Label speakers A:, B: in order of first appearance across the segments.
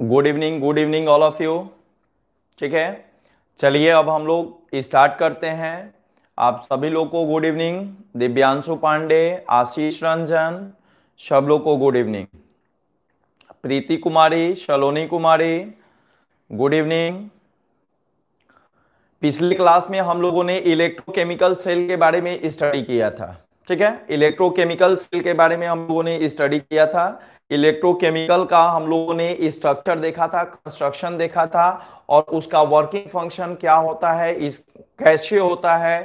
A: Good evening all of you. ठीक है, चलिए अब हम लोग स्टार्ट करते हैं। आप सभी लोग को गुड इवनिंग। दिव्यांशु पांडे, आशीष रंजन, सब लोग को गुड इवनिंग। प्रीति कुमारी, सलोनी कुमारी, गुड इवनिंग। पिछले क्लास में हम लोगों ने इलेक्ट्रोकेमिकल सेल के बारे में स्टडी किया था। ठीक है, इलेक्ट्रोकेमिकल सेल के बारे में हम लोगों ने स्टडी किया था। इलेक्ट्रोकेमिकल का हम लोगों ने स्ट्रक्चर देखा था, कंस्ट्रक्शन देखा था, और उसका वर्किंग फंक्शन क्या होता है, इस कैसे होता है,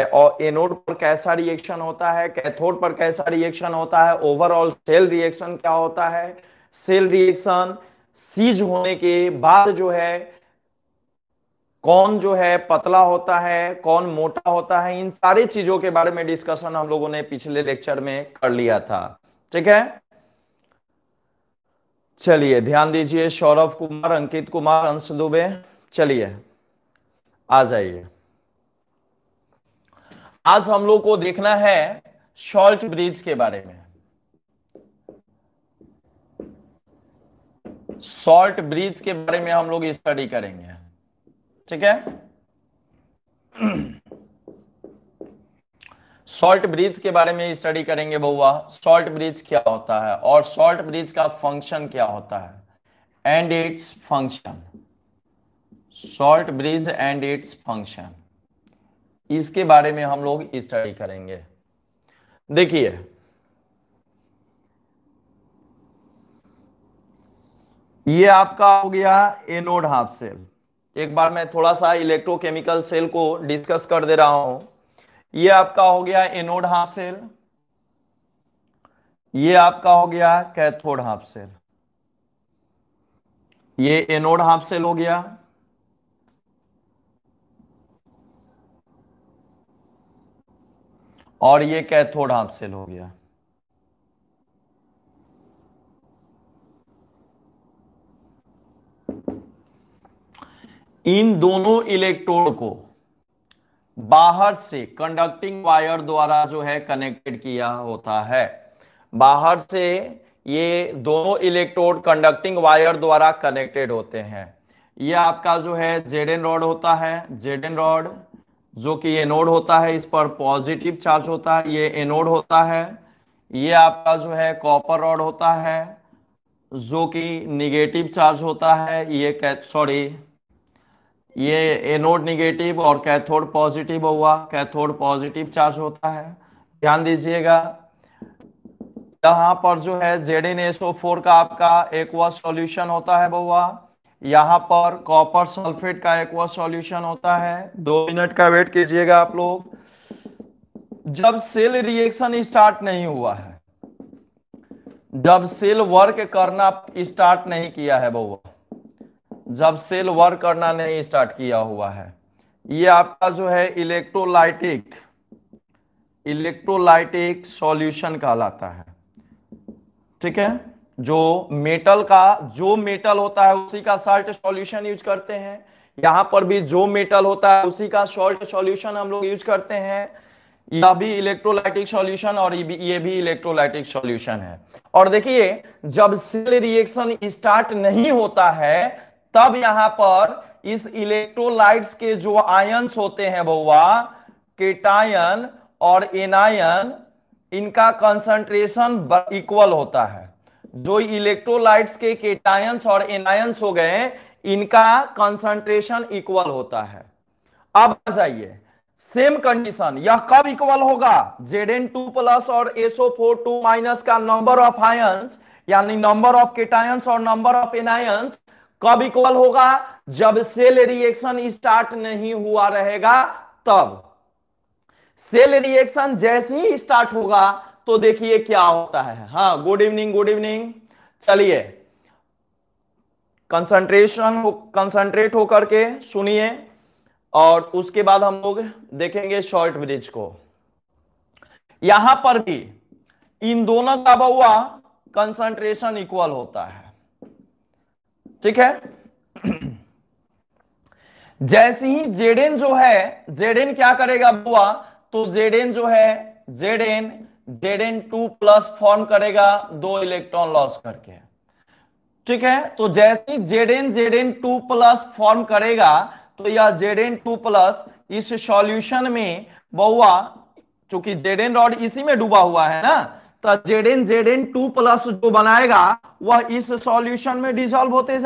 A: और एनोड पर कैसा रिएक्शन होता है, कैथोड पर कैसा रिएक्शन होता है, ओवरऑल सेल रिएक्शन क्या होता है, सेल रिएक्शन सीज होने के बाद जो है कौन जो है पतला होता है, कौन मोटा होता है, इन सारी चीजों के बारे में डिस्कशन हम लोगों ने पिछले लेक्चर में कर लिया था। ठीक है, चलिए ध्यान दीजिए। सौरभ कुमार, अंकित कुमार, अंश दुबे, चलिए आ जाइए। आज हम लोग को देखना है सॉल्ट ब्रिज के बारे में। सॉल्ट ब्रिज के बारे में हम लोग स्टडी करेंगे। ठीक है, सॉल्ट ब्रिज के बारे में स्टडी करेंगे बउआ। सॉल्ट ब्रिज क्या होता है और सॉल्ट ब्रिज का फंक्शन क्या होता है and its function. Salt bridge and its function, इसके बारे में हम लोग स्टडी करेंगे। देखिए, ये आपका हो गया एनोड हाफ सेल। एक बार मैं थोड़ा सा इलेक्ट्रोकेमिकल सेल को डिस्कस कर दे रहा हूं। ये आपका हो गया एनोड हाफ सेल, ये आपका हो गया कैथोड हाफ सेल। ये एनोड हाफ सेल हो गया, और ये कैथोड हाफ सेल हो गया। इन दोनों इलेक्ट्रोड को बाहर से कंडक्टिंग वायर द्वारा जो है कनेक्टेड किया होता है। बाहर से ये दोनों इलेक्ट्रोड कंडक्टिंग वायर द्वारा कनेक्टेड होते हैं। ये आपका जो है जेड रॉड होता है, जेड रॉड जो कि एनोड होता है, इस पर पॉजिटिव चार्ज होता है, ये एनोड होता है। ये आपका जो है कॉपर रॉड होता है जो कि निगेटिव चार्ज होता है। ये सॉरी, ये एनोड निगेटिव और कैथोड पॉजिटिव हुआ, कैथोड पॉजिटिव चार्ज होता है। ध्यान दीजिएगा, यहाँ पर जो है ZnSO4 का आपका एक्वस सॉल्यूशन होता है बउआ। यहाँ पर कॉपर सल्फेट का एक्वस सॉल्यूशन होता है। 2 मिनट का वेट कीजिएगा आप लोग। जब सेल रिएक्शन स्टार्ट नहीं हुआ है, जब सेल वर्क करना स्टार्ट नहीं किया है बउआ, जब सेल वर्क करना नहीं स्टार्ट किया हुआ है, ये आपका जो है इलेक्ट्रोलाइटिक इलेक्ट्रोलाइटिक सॉल्यूशन कहलाता है। ठीक है, जो मेटल होता है उसी का साल्ट सॉल्यूशन यूज करते हैं। यहां पर भी जो मेटल होता है उसी का सॉल्ट सॉल्यूशन हम लोग यूज करते हैं। यह भी इलेक्ट्रोलाइटिक सॉल्यूशन और ये भी इलेक्ट्रोलाइटिक सॉल्यूशन है। और देखिए, जब सेल रिएक्शन स्टार्ट नहीं होता है तब यहां पर इस इलेक्ट्रोलाइट्स के जो आयंस होते हैं बउआ, केटायन और एनायन, इनका कंसंट्रेशन इक्वल होता है। जो इलेक्ट्रोलाइट्स के केटायंस और एनायंस हो गए, इनका कंसंट्रेशन इक्वल होता है। अब आ जाइए, सेम कंडीशन यह कब इक्वल होगा? Zn2 प्लस और SO4 2 माइनस का नंबर ऑफ आयंस, यानी नंबर ऑफ केटायंस और नंबर ऑफ एनायंस कब इक्वल होगा? जब सेल रिएक्शन स्टार्ट नहीं हुआ रहेगा तब। सेल रिएक्शन जैसे ही स्टार्ट होगा तो देखिए क्या होता है। हाँ, गुड इवनिंग, गुड इवनिंग। चलिए, कंसंट्रेट होकर के सुनिए, और उसके बाद हम लोग देखेंगे शॉर्ट ब्रिज को। यहां पर भी इन दोनों का बउआ कंसंट्रेशन इक्वल होता है। ठीक है, जैसे ही जेडेन जो है, जेडेन क्या करेगा बुआ, तो जेडेन जो है जेडेन 2 प्लस फॉर्म करेगा 2 इलेक्ट्रॉन लॉस करके। ठीक है, तो जैसे ही Zn टू फॉर्म करेगा तो यह Zn2+ इस सॉल्यूशन में बहुआ, चूंकि Zn रॉड इसी में डूबा हुआ है ना, तो Zn2+ जो बनाएगा वह इस सॉल्यूशन में डिसॉल्व होते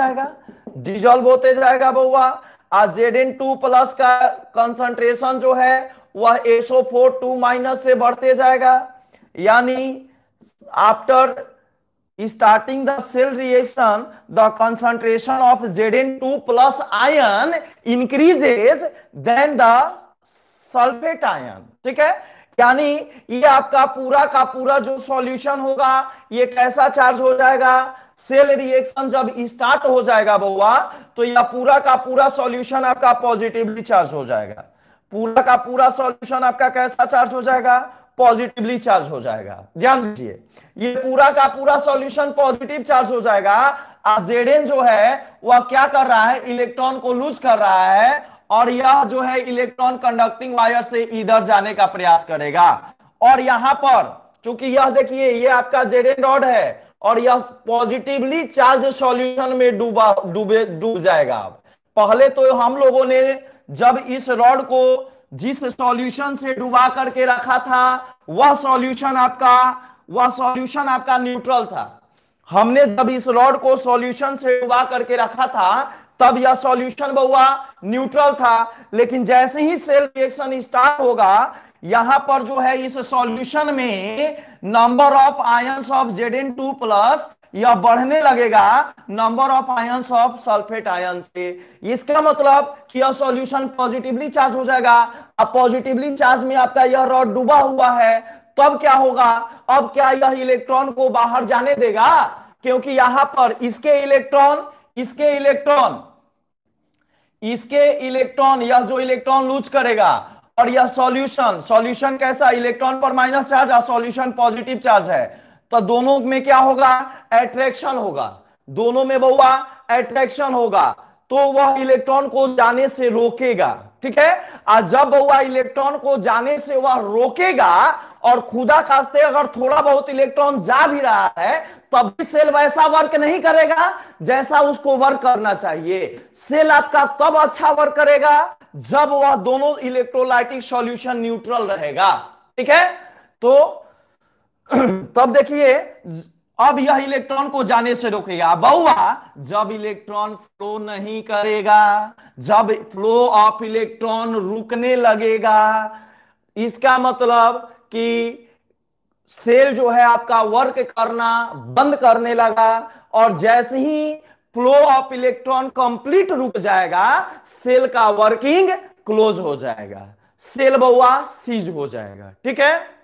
A: जाएगा बहुआ। आज Zn2+ का कंसंट्रेशन जो है वह SO4 2- से बढ़ते जाएगा, यानी after starting the cell reaction the concentration of Zn2+ ion increases than the sulphate ion. ठीक है, यानी ये आपका पूरा का पूरा जो सॉल्यूशन होगा ये कैसा चार्ज हो जाएगा, सेल रिएक्शन जब स्टार्ट हो जाएगा बउआ तो यह पूरा का पूरा सॉल्यूशन आपका पॉजिटिवली चार्ज हो जाएगा। पूरा का पूरा सॉल्यूशन आपका कैसा चार्ज हो जाएगा, पॉजिटिवली चार्ज हो जाएगा। ध्यान दीजिए, ये पूरा का पूरा सॉल्यूशन पॉजिटिव चार्ज हो जाएगा। Zn जो है वह क्या कर रहा है, इलेक्ट्रॉन को लूज कर रहा है, और यह जो है इलेक्ट्रॉन कंडक्टिंग वायर से इधर जाने का प्रयास करेगा। और यहां पर चूंकि यह देखिए ये आपका Zn रॉड है और यह पॉजिटिवली चार्ज सॉल्यूशन में डूब जाएगा। पहले तो हम लोगों ने जब इस रॉड को जिस सॉल्यूशन से डुबा करके रखा था वह सॉल्यूशन आपका न्यूट्रल था। हमने जब इस रॉड को सॉल्यूशन से डुबा करके रखा था तब यह सॉल्यूशन बहुआ न्यूट्रल था, लेकिन जैसे ही सेल रिएक्शन स्टार्ट होगा यहां पर जो है इस सॉल्यूशन में number of ions of Zn2+ यह बढ़ने लगेगा number of ions of sulphate ion से। इसका मतलब कि यह सॉल्यूशन पॉजिटिवली चार्ज हो जाएगा। अब पॉजिटिवली चार्ज में आपका यह रॉड डूबा हुआ है, तब क्या होगा, अब क्या यह इलेक्ट्रॉन को बाहर जाने देगा, क्योंकि यहां पर इसके इलेक्ट्रॉन यह जो इलेक्ट्रॉन लूज करेगा और यह सॉल्यूशन कैसा, इलेक्ट्रॉन पर माइनस चार्ज और सॉल्यूशन पॉजिटिव चार्ज है, तो दोनों में क्या होगा, अट्रैक्शन होगा। दोनों में बहुआ अट्रैक्शन होगा तो वह इलेक्ट्रॉन को जाने से रोकेगा। ठीक है, और जब बहुआ इलेक्ट्रॉन को जाने से वह रोकेगा और खुदा खास्ते अगर थोड़ा बहुत इलेक्ट्रॉन जा भी रहा है तब भी सेल वैसा वर्क नहीं करेगा जैसा उसको वर्क करना चाहिए। सेल आपका तब अच्छा वर्क करेगा जब वह दोनों इलेक्ट्रोलाइटिक सॉल्यूशन न्यूट्रल रहेगा। ठीक है, तो तब देखिए अब यह इलेक्ट्रॉन को जाने से रोकेगा बहुआ जब इलेक्ट्रॉन फ्लो नहीं करेगा, जब फ्लो ऑफ इलेक्ट्रॉन रुकने लगेगा। इसका मतलब कि सेल जो है आपका वर्क करना बंद करने लगा, और जैसे ही फ्लो ऑफ इलेक्ट्रॉन कंप्लीट रुक जाएगा सेल का वर्किंग क्लोज हो जाएगा, सेल बहुआ सीज हो जाएगा। ठीक है,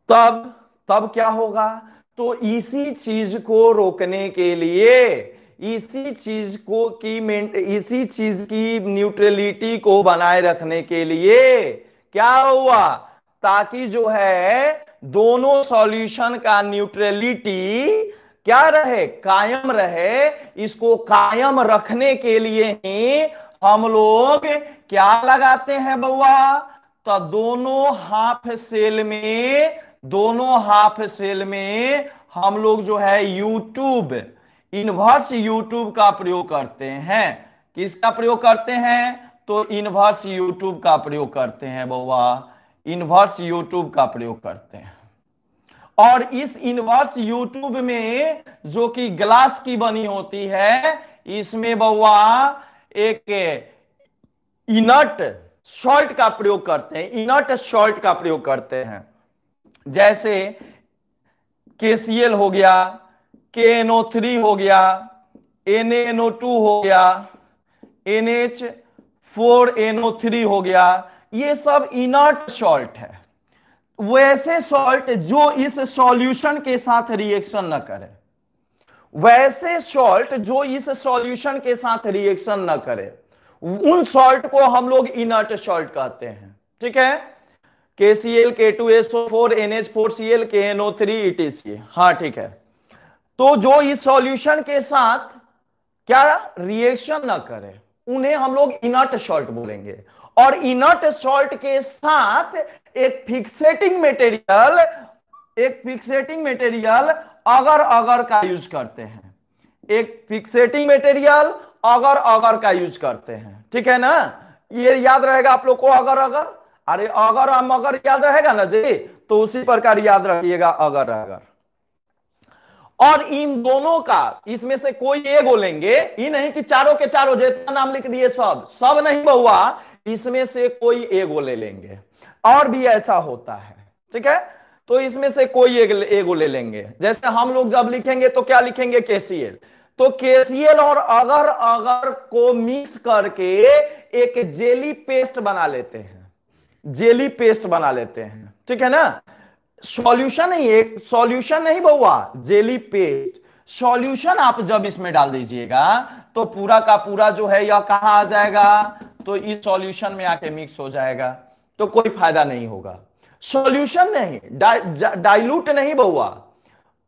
A: तब क्या होगा, तो इसी चीज को रोकने के लिए, इसी चीज की न्यूट्रलिटी को बनाए रखने के लिए क्या हुआ, ताकि जो है दोनों सॉल्यूशन का न्यूट्रलिटी क्या रहे, कायम रहे। इसको कायम रखने के लिए ही हम लोग क्या लगाते हैं बउआ, तो दोनों हाफ सेल में हम लोग जो है इनवर्स यूट्यूब का प्रयोग करते हैं। किसका प्रयोग करते हैं, तो इनवर्स यूट्यूब का प्रयोग करते हैं बउआ, इनवर्स यूट्यूब का प्रयोग करते हैं। और इस इनवर्स यूट्यूब में जो कि ग्लास की बनी होती है, इसमें बउआ एक इनर्ट सॉल्ट का प्रयोग करते हैं, जैसे KCl हो गया, KNO3 हो गया, NaNO2 हो गया, NH4NO3 हो गया। ये सब इनर्ट सॉल्ट है, वैसे सॉल्ट जो इस सॉल्यूशन के साथ रिएक्शन न करे, उन सॉल्ट को हम लोग इनर्ट सॉल्ट कहते हैं। ठीक है, KCl, K2SO4, NH4Cl, KNO3 etc। हाँ ठीक है, तो जो इस सॉल्यूशन के साथ क्या रिएक्शन ना करे उन्हें हम लोग इनर्ट सॉल्ट बोलेंगे। और इनर्ट सॉल्ट के साथ एक फिक्सेटिंग मटेरियल एक फिक्सेटिंग मटेरियल अगर अगर का यूज करते हैं, एक फिक्सेटिंग मटेरियल अगर अगर का यूज करते हैं, ठीक है ना। ये याद रहेगा आप लोग को, अगर अगर, अरे अगर हम अगर याद रहेगा ना जी, तो उसी प्रकार याद रखिएगा अगर अगर। और इन दोनों का इसमें से कोई एगो लेंगे, ये नहीं कि चारों के चारों जितना नाम लिख दिए सब सब नहीं बहुआ, इसमें से कोई एगो ले लेंगे। और भी ऐसा होता है, ठीक है। तो इसमें से कोई एगो ले लेंगे। जैसे हम लोग जब लिखेंगे तो क्या लिखेंगे, केसीएल। तो केसीएल और अगर अगर को मिक्स करके एक जेली पेस्ट बना लेते हैं, जेली पेस्ट बना लेते हैं, ठीक है ना। सॉल्यूशन नहीं, एक सॉल्यूशन नहीं बहुआ, जेली पेस्ट। सॉल्यूशन आप जब इसमें डाल दीजिएगा तो पूरा का पूरा जो है यह कहां आ जाएगा, तो इस सॉल्यूशन में आके मिक्स हो जाएगा, तो कोई फायदा नहीं होगा। सॉल्यूशन नहीं, डाइल्यूट नहीं बहुआ,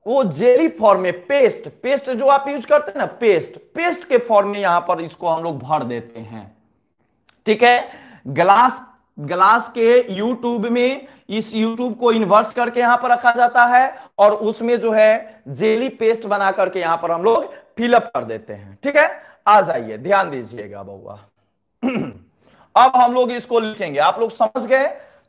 A: वो जेली फॉर्म में पेस्ट, पेस्ट जो आप यूज करते हैं ना, पेस्ट, पेस्ट के फॉर्म में यहां पर इसको हम लोग भर देते हैं, ठीक है। ग्लास, ग्लास के यूट्यूब में इस यूट्यूब को इन्वर्स करके यहां पर रखा जाता है और उसमें जो है जेली पेस्ट बना करके यहां पर हम लोग फिलअप कर देते हैं, ठीक है। आ जाइए, ध्यान दीजिएगा बउआ। अब हम लोग इसको लिखेंगे, आप लोग समझ गए।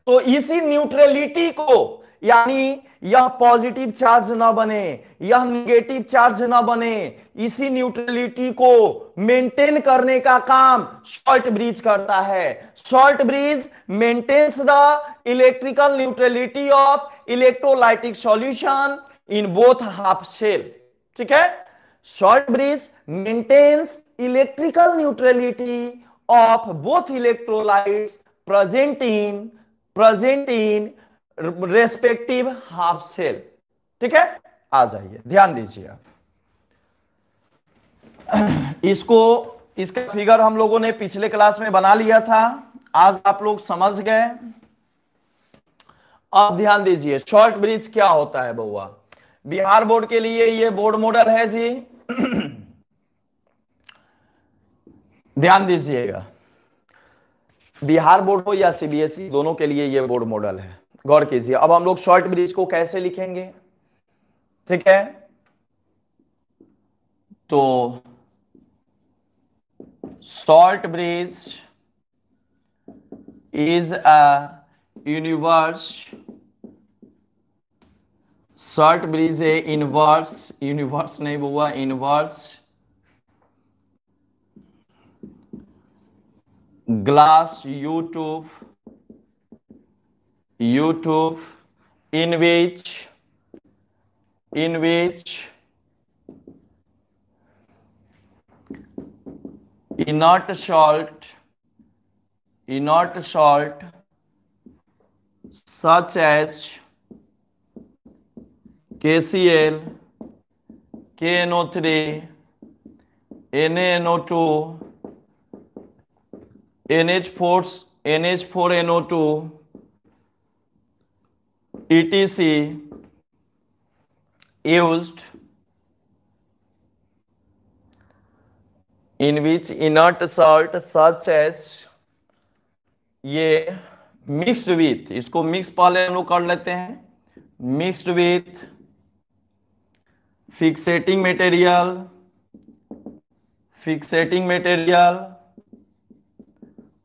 A: तो इसी न्यूट्रलिटी को, यानी यह पॉजिटिव चार्ज ना बने, यह निगेटिव चार्ज ना बने, इसी न्यूट्रलिटी को मेंटेन करने का काम सॉल्ट ब्रिज करता है। Salt bridge maintains the electrical neutrality of electrolytic solution in both half shell, ठीक है। Salt bridge maintains electrical neutrality of both electrolytes present in respective half shell, ठीक है। आ जाइए, ध्यान दीजिए आप इसको, इसका फिगर हम लोगों ने पिछले क्लास में बना लिया था, आज आप लोग समझ गए। अब ध्यान दीजिए शॉर्ट ब्रिज क्या होता है बउआ। बिहार बोर्ड के लिए ये बोर्ड मॉडल है जी, ध्यान दीजिएगा। बिहार बोर्ड हो या सीबीएसई, दोनों के लिए ये बोर्ड मॉडल है, गौर कीजिए। अब हम लोग शॉर्ट ब्रिज को कैसे लिखेंगे, ठीक है। तो short bridge is a universe, short bridge A inverse, universe नहीं हुआ, inverse glass YouTube in which inert salt such as KCl, KNO3, NaNO2, NH4NO2 etc used in which inert salt such as, ये mixed with, इसको mix पहले हम लोग कर लेते हैं, मिक्स्ड विथ फिक्सेटिंग मटेरियल,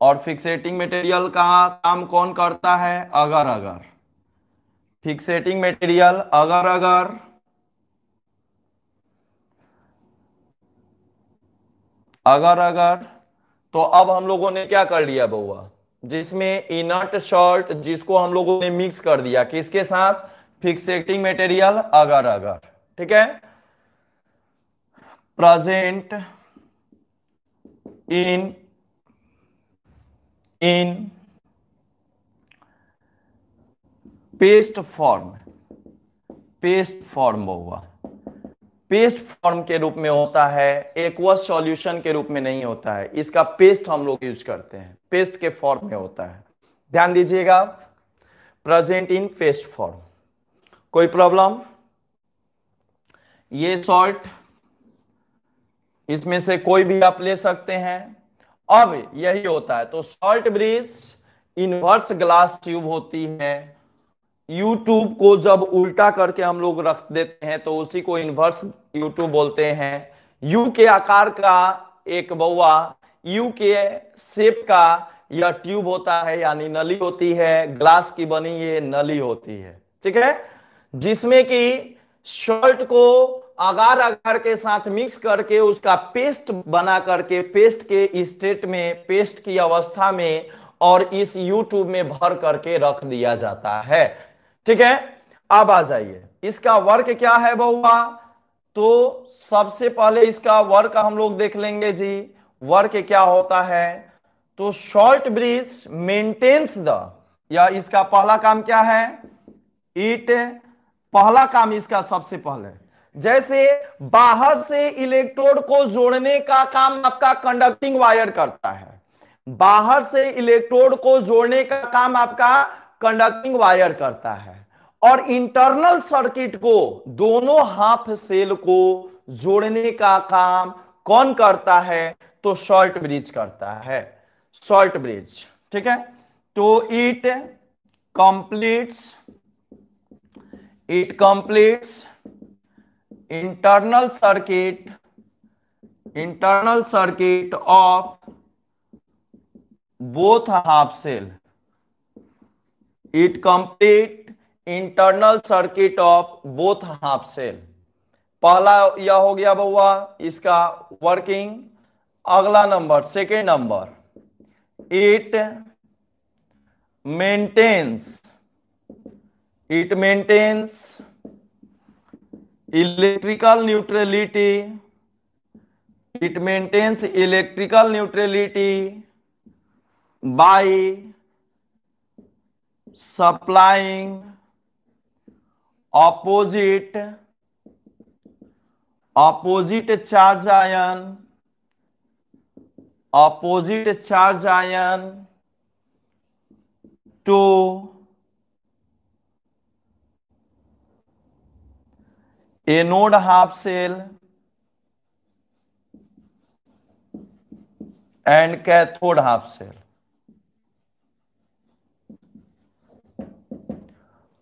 A: और फिक्सेटिंग मटेरियल का काम कौन करता है, अगर अगर। फिक्सेटिंग मटेरियल अगर अगर, तो अब हम लोगों ने क्या कर लिया बउआ, जिसमें इनर्ट सॉल्ट जिसको हम लोगों ने मिक्स कर दिया किसके साथ, फिक्सेटिंग मटेरियल अगर, ठीक है। प्रेजेंट इन पेस्ट फॉर्म हुआ, पेस्ट फॉर्म के रूप में होता है, एक्वस सॉल्यूशन के रूप में नहीं होता है। इसका पेस्ट हम लोग यूज करते हैं, पेस्ट के फॉर्म में होता है, ध्यान दीजिएगा। प्रेजेंट इन पेस्ट फॉर्म, कोई प्रॉब्लम। ये सॉल्ट, इसमें से कोई भी आप ले सकते हैं। अब यही होता है, तो salt bridge inverse glass tube होती है, यूट्यूब को जब उल्टा करके हम लोग रख देते हैं तो उसी को इन्वर्स यूट्यूब बोलते हैं। यू के आकार का एक बउआ, यू के शेप का यह ट्यूब होता है, यानी नली होती है, ग्लास की बनी ये नली होती है, ठीक है, जिसमें कि सॉल्ट को अगार अगार के साथ मिक्स करके उसका पेस्ट बना करके पेस्ट के स्टेट में, पेस्ट की अवस्था में और इस यूट्यूब में भर करके रख दिया जाता है, ठीक है। अब आ जाइए, इसका वर्क क्या है बउआ। तो सबसे पहले इसका वर्क हम लोग देख लेंगे जी। वर्क क्या होता है, तो सॉल्ट ब्रिज मेंटेन्स द, या इसका पहला काम क्या है, इट, पहला काम इसका सबसे पहले, जैसे बाहर से इलेक्ट्रोड को जोड़ने का काम आपका कंडक्टिंग वायर करता है, बाहर से इलेक्ट्रोड को जोड़ने का काम आपका कंडक्टिंग वायर करता है, और इंटरनल सर्किट को, दोनों हाफ सेल को जोड़ने का काम कौन करता है, तो सॉल्ट ब्रिज करता है, सॉल्ट ब्रिज, ठीक है। तो completes it completes internal circuit, internal circuit of both half cell, it complete internal circuit of both half cell. पहला यह हो गया बउआ इसका वर्किंग। अगला number, second number, it maintains, it maintains electrical neutrality, it maintains electrical neutrality by supplying opposite, opposite charge ion, opposite charge ion to anode half cell and cathode half cell.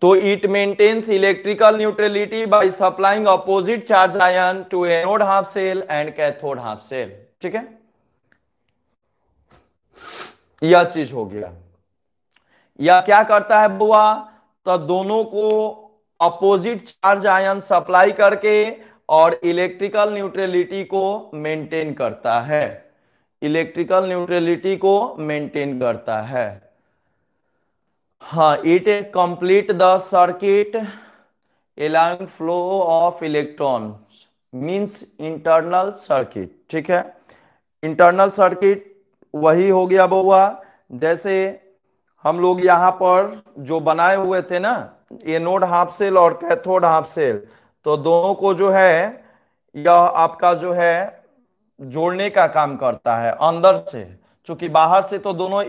A: तो it maintains electrical neutrality by supplying opposite charge ion to anode half cell and cathode half cell, ठीक है, यह चीज हो गया। यह क्या करता है बुआ, तो दोनों को अपोजिट चार्ज आयन सप्लाई करके और इलेक्ट्रिकल न्यूट्रलिटी को मेंटेन करता है, इलेक्ट्रिकल न्यूट्रलिटी को मेंटेन करता है। हाँ, it complete the circuit allowing flow of electrons means internal circuit, ठीक है। इंटरनल सर्किट वही हो गया बउआ, जैसे हम लोग यहाँ पर जो बनाए हुए थे ना, एनोड हाफ सेल और कैथोड हाफ सेल, तो दोनों को जो है यह आपका जो है जोड़ने का काम करता है अंदर से, क्योंकि बाहर से तो दोनों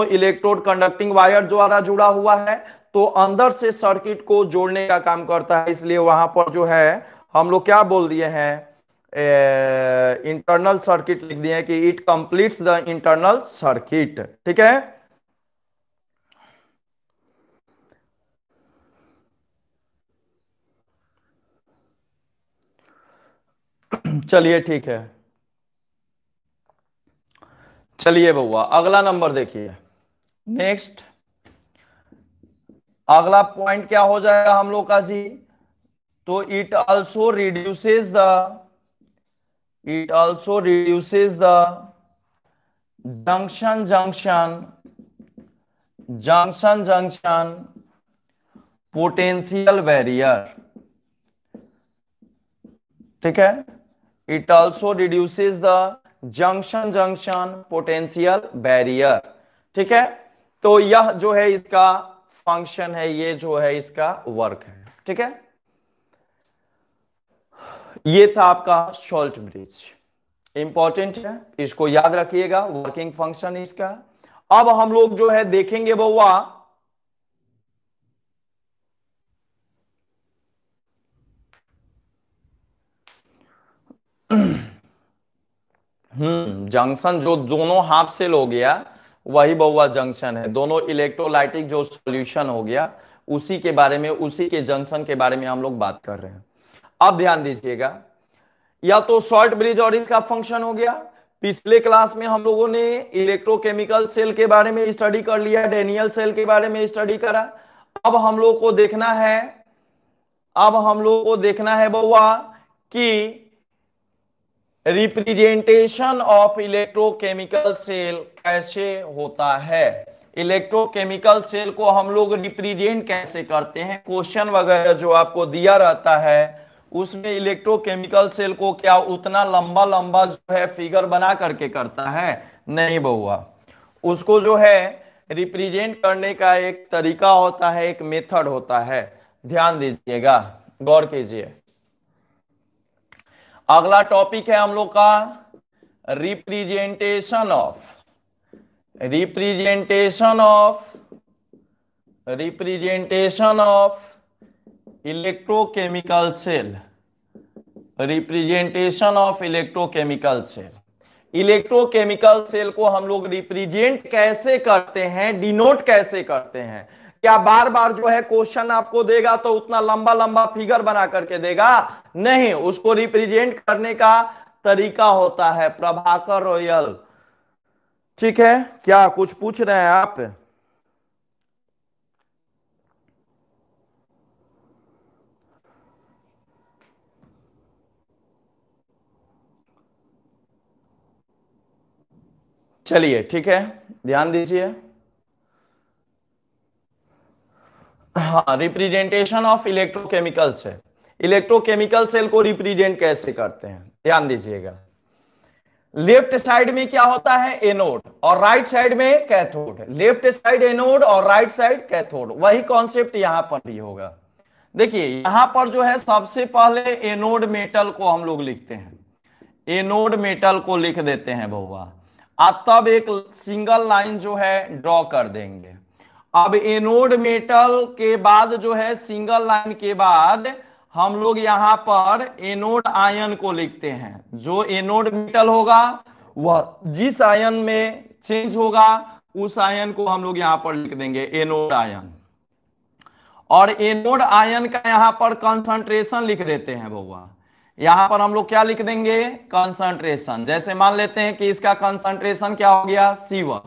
A: इलेक्ट्रोड कंडक्टिंग वायर द्वारा जुड़ा हुआ है, तो अंदर से सर्किट को जोड़ने का काम करता है, इसलिए वहां पर जो है हम लोग क्या बोल दिए हैं, इंटरनल सर्किट लिख दिए हैं कि it completes the internal circuit, ठीक है। चलिए ठीक है, चलिए बउआ अगला नंबर देखिए। नेक्स्ट अगला पॉइंट क्या हो जाएगा हम लोग का जी, तो it also reduces the, it also reduces the junction junction, junction junction potential barrier, ठीक है। It also reduces the junction junction potential barrier, ठीक है। तो यह जो है इसका फंक्शन है, ये जो है इसका वर्क है, ठीक है। ये था आपका सॉल्ट ब्रिज, इंपॉर्टेंट है, इसको याद रखिएगा, वर्किंग फंक्शन इसका। अब हम लोग जो है देखेंगे बउआ जंक्शन जो दोनों हाफ सेल हो गया, वही बउआ जंक्शन है। दोनों इलेक्ट्रोलाइटिक जो सॉल्यूशन हो गया उसी के बारे में, उसी के जंक्शन के बारे में हम लोग बात कर रहे हैं। अब ध्यान दीजिएगा, या तो सॉल्ट ब्रिज और इसका फंक्शन हो गया। पिछले क्लास में हम लोगों ने इलेक्ट्रोकेमिकल सेल के बारे में स्टडी कर लिया, डेनियल सेल के बारे में स्टडी करा। अब हम लोग को देखना है, अब हम लोग को देखना है बउआ कि रिप्रेजेंटेशन ऑफ इलेक्ट्रोकेमिकल सेल कैसे होता है। इलेक्ट्रोकेमिकल सेल को हम लोग रिप्रेजेंट कैसे करते हैं, क्वेश्चन वगैरह जो आपको दिया रहता है उसमें इलेक्ट्रोकेमिकल सेल को क्या उतना लंबा लंबा जो है फिगर बना करके करता है? नहीं बउआ, उसको जो है रिप्रेजेंट करने का एक तरीका होता है, एक मेथड होता है। ध्यान दीजिएगा, गौर कीजिए। अगला टॉपिक है हम लोग का representation of electrochemical cell. Representation of electrochemical cell, electrochemical cell को हम लोग रिप्रेजेंट कैसे करते हैं, डिनोट कैसे करते हैं? क्या बार बार जो है क्वेश्चन आपको देगा तो उतना लंबा लंबा फिगर बना करके देगा? नहीं, उसको रिप्रेजेंट करने का तरीका होता है। प्रभाकर रॉयल, ठीक है, क्या कुछ पूछ रहे हैं आप? चलिए ठीक है, ध्यान दीजिए। हाँ, representation of electrochemical cell, electrochemical cell को रिप्रेजेंट कैसे करते हैं, ध्यान दीजिएगा। लेफ्ट साइड में क्या होता है? एनोड, और राइट साइड में कैथोड। लेफ्ट साइड एनोड और राइट साइड कैथोड, वही कॉन्सेप्ट यहां पर भी होगा। देखिए यहां पर जो है सबसे पहले एनोड मेटल को हम लोग लिखते हैं, एनोड मेटल को लिख देते हैं बउआ, तब एक सिंगल लाइन जो है ड्रॉ कर देंगे। अब एनोड मेटल के बाद जो है सिंगल लाइन के बाद हम लोग यहां पर एनोड आयन को लिखते हैं। जो एनोड मेटल होगा वह जिस आयन में चेंज होगा उस आयन को हम लोग यहां पर लिख देंगे एनोड आयन। और एनोड आयन का यहां पर कंसंट्रेशन लिख देते हैं बउआ। यहां पर हम लोग क्या लिख देंगे? कंसंट्रेशन। जैसे मान लेते हैं कि इसका कंसंट्रेशन क्या हो गया? C1,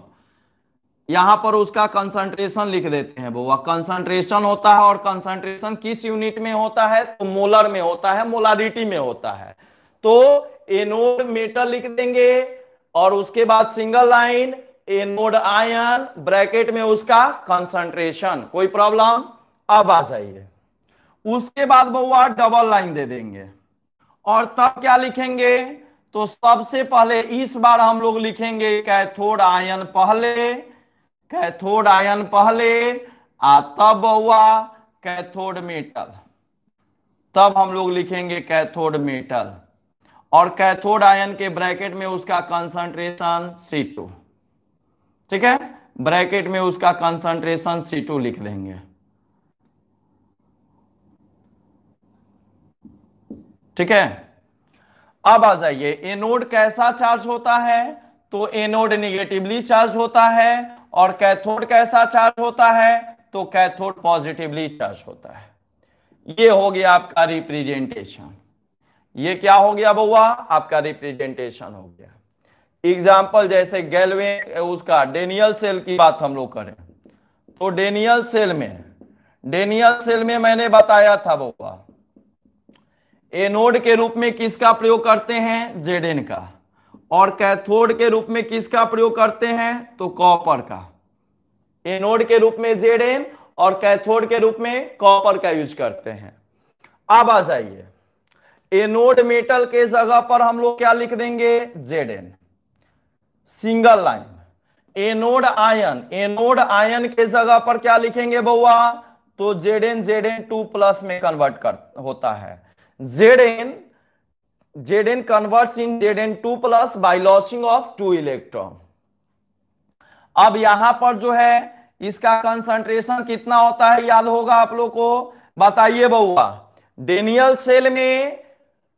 A: यहां पर उसका कंसंट्रेशन लिख देते हैं बउआ। कंसंट्रेशन होता है, और कंसंट्रेशन किस यूनिट में होता है? तो मोलर में होता है, मोलारिटी में होता है। तो एनोड मेटल लिख देंगे और उसके बाद single line anode ion, bracket में उसका कंसंट्रेशन। कोई प्रॉब्लम? अब आ जाइए, उसके बाद बउआ डबल लाइन दे देंगे और तब क्या लिखेंगे? तो सबसे पहले इस बार हम लोग लिखेंगे कैथोड आयन पहले, कैथोड आयन पहले, तब बउआ कैथोड मेटल, तब हम लोग लिखेंगे कैथोड मेटल, और कैथोड आयन के ब्रैकेट में उसका कंसंट्रेशन C2, ठीक है, ब्रैकेट में उसका कंसंट्रेशन C2 लिख देंगे। ठीक है, अब आ जाइए, एनोड कैसा चार्ज होता है? तो एनोड निगेटिवली चार्ज होता है, और कैथोड कैसा चार्ज होता है? तो कैथोड पॉजिटिवली चार्ज होता है। ये हो गया आपका रिप्रेजेंटेशन। ये क्या हो गया बउआ? आपका रिप्रेजेंटेशन हो गया। एग्जाम्पल जैसे गैल्वेन, उसका डेनियल सेल की बात हम लोग करें तो डेनियल सेल में मैंने बताया था बउआ, एनोड के रूप में किसका प्रयोग करते हैं? Zn का, और कैथोड के रूप में किसका प्रयोग करते हैं? तो कॉपर का। एनोड के रूप में Zn और कैथोड के रूप में कॉपर का यूज करते हैं। अब आ जाइए, एनोड मेटल के जगह पर हम लोग क्या लिख देंगे? Zn, single line. Anode ion के जगह पर क्या लिखेंगे बउआ? तो Zn 2+ में कन्वर्ट कर होता है। Zn converts in Zn2+ by losing of 2 electron. अब यहां पर जो है इसका कंसंट्रेशन कितना होता है याद होगा आप लोग को? बताइए बउआ। डेनियल सेल में